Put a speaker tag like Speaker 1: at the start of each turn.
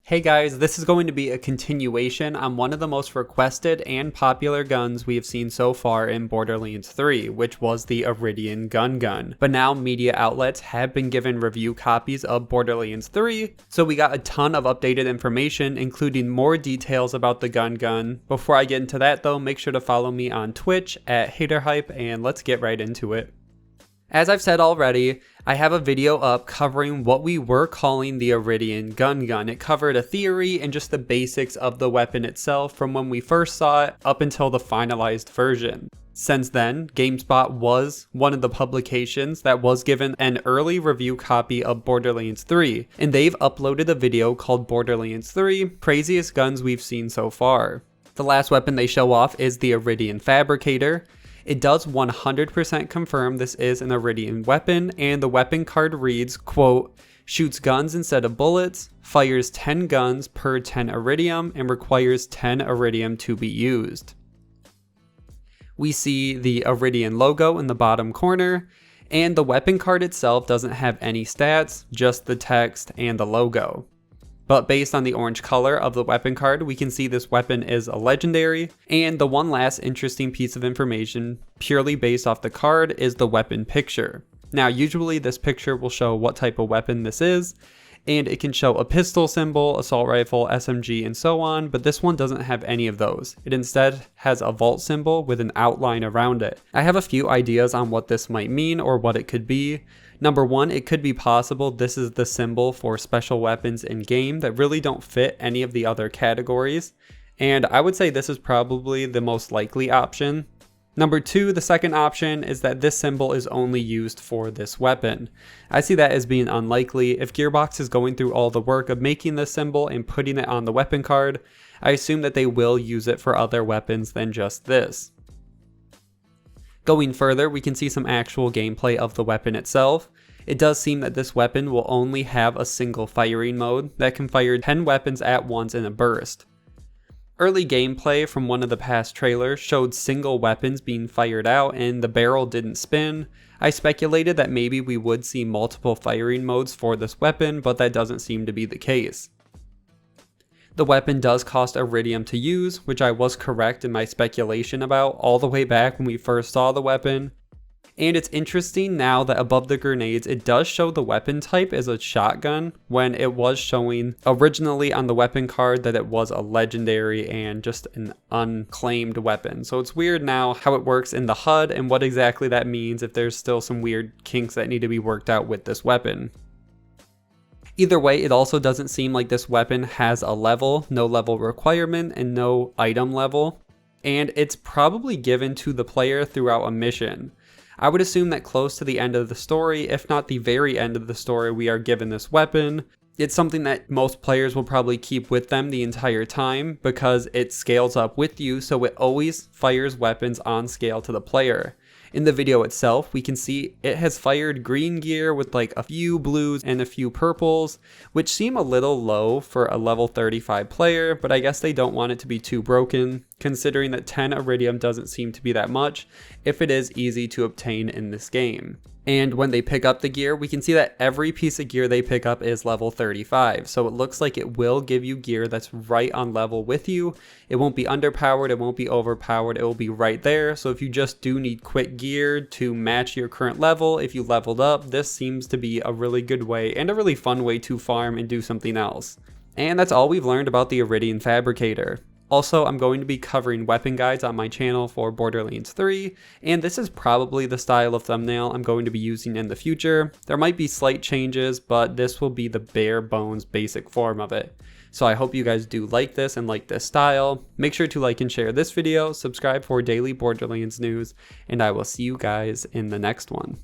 Speaker 1: Hey guys, this is going to be a continuation on one of the most requested and popular guns we have seen so far in Borderlands 3, which was the Eridian GunGun. But now media outlets have been given review copies of Borderlands 3, so we got a ton of updated information, including more details about the GunGun. Before I get into that though, make sure to follow me on Twitch at Hayder, and let's get right into it. As I've said already, I have a video up covering what we were calling the Eridian GunGun. It covered a theory and just the basics of the weapon itself from when we first saw it up until the finalized version. Since then, GameSpot was one of the publications that was given an early review copy of Borderlands 3, and they've uploaded a video called Borderlands 3 Craziest Guns We've Seen So Far. The last weapon they show off is the Eridian Fabricator. It does 100% confirm this is an Eridian weapon, and the weapon card reads, quote, shoots guns instead of bullets, fires 10 guns per 10 Eridium, and requires 10 Eridium to be used. We see the Eridian logo in the bottom corner, and the weapon card itself doesn't have any stats, just the text and the logo. But based on the orange color of the weapon card, we can see this weapon is a legendary. And the one last interesting piece of information, purely based off the card, is the weapon picture. Now, usually this picture will show what type of weapon this is, and it can show a pistol symbol, assault rifle, SMG, and so on, but this one doesn't have any of those. It instead has a vault symbol with an outline around it. I have a few ideas on what this might mean or what it could be. Number one, it could be possible this is the symbol for special weapons in game that really don't fit any of the other categories, and I would say this is probably the most likely option. Number two, the second option is that this symbol is only used for this weapon. I see that as being unlikely. If Gearbox is going through all the work of making this symbol and putting it on the weapon card, I assume that they will use it for other weapons than just this. Going further, we can see some actual gameplay of the weapon itself. It does seem that this weapon will only have a single firing mode that can fire 10 weapons at once in a burst. Early gameplay from one of the past trailers showed single weapons being fired out and the barrel didn't spin. I speculated that maybe we would see multiple firing modes for this weapon, but that doesn't seem to be the case. The weapon does cost Eridium to use, which I was correct in my speculation about all the way back when we first saw the weapon. And it's interesting now that above the grenades, it does show the weapon type as a shotgun when it was showing originally on the weapon card that it was a legendary and just an unclaimed weapon. So it's weird now how it works in the HUD and what exactly that means if there's still some weird kinks that need to be worked out with this weapon. Either way, it also doesn't seem like this weapon has a level, no level requirement, and no item level. And it's probably given to the player throughout a mission. I would assume that close to the end of the story, if not the very end of the story, we are given this weapon. It's something that most players will probably keep with them the entire time because it scales up with you, so it always fires weapons on scale to the player. In the video itself, we can see it has fired green gear with like a few blues and a few purples, which seem a little low for a level 35 player, but I guess they don't want it to be too broken, considering that 10 Eridium doesn't seem to be that much if it is easy to obtain in this game. And when they pick up the gear, we can see that every piece of gear they pick up is level 35. So it looks like it will give you gear that's right on level with you. It won't be underpowered, it won't be overpowered, it will be right there. So if you just do need quick gear to match your current level, if you leveled up, this seems to be a really good way and a really fun way to farm and do something else. And that's all we've learned about the Eridian Fabricator. Also, I'm going to be covering weapon guides on my channel for Borderlands 3, and this is probably the style of thumbnail I'm going to be using in the future. There might be slight changes, but this will be the bare bones basic form of it. So I hope you guys do like this and like this style. Make sure to like and share this video, subscribe for daily Borderlands news, and I will see you guys in the next one.